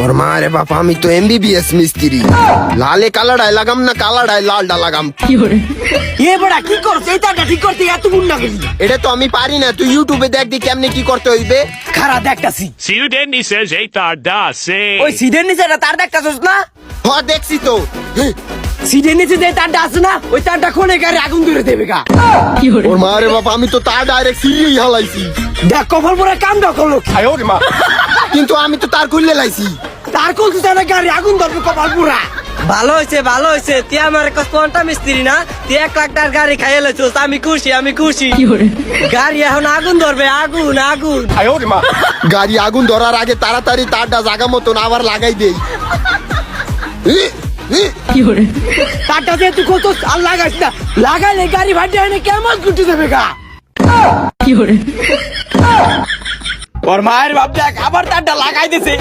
ওর মা রে বাপ, আমি তো এমবিবিএস মিস্ত্রি। লালে কালাডায় লাগাম না কালাডায় লালডা লাগাম? এ বড়া কি করছ? এই তারটা ঠিক করতে এত গুণ না গেলি? এটা তো আমি পারি না, তুই ইউটিউবে দেখ দি কেমনে কি করতে হইবে। খারা দেখতাছি। Siuden nice zeitarda se. ওই সিডের নিচে একটা তার দেখতাছস না? হ দেখছি তো। সিডের নিচে যে তারটা আছে না, ওই তারটা খুলে গাড়ি আগুন ধরে দেবে গা। ওর মা রে বাপ, আমি তো তার ডাইরেক্ট সিরিয়াই হালাইছি, দেখ কপাল পরে কামটা করলো। কিন্তু আমি তো তার খুললে লাইছি। তার কলতে তাহলে গাড়ি আগুন ধরবে কপাল পুরা। ভালো হয়েছে তুই আমার কোনটা মিস্ত্রি না, তুই 1 লাখ টাকার গাড়ি খাইয়ে লেছিস। আমি খুশি। গাড়ি এখন আগুন ধরবে, আগুন। গাড়ি আগুন ধরার আগে তাড়াতাড়ি তারটা জাগা মতন আবার লাগাই দেই। তারটা দিয়ে তুই কত আর লাগাইস না, লাগাইলে গাড়ি ভাটি হয় না, কেমন গুটি দেবে গা। ওর মায়ের বাপ দেখ আবার তারটা লাগাই দিছে।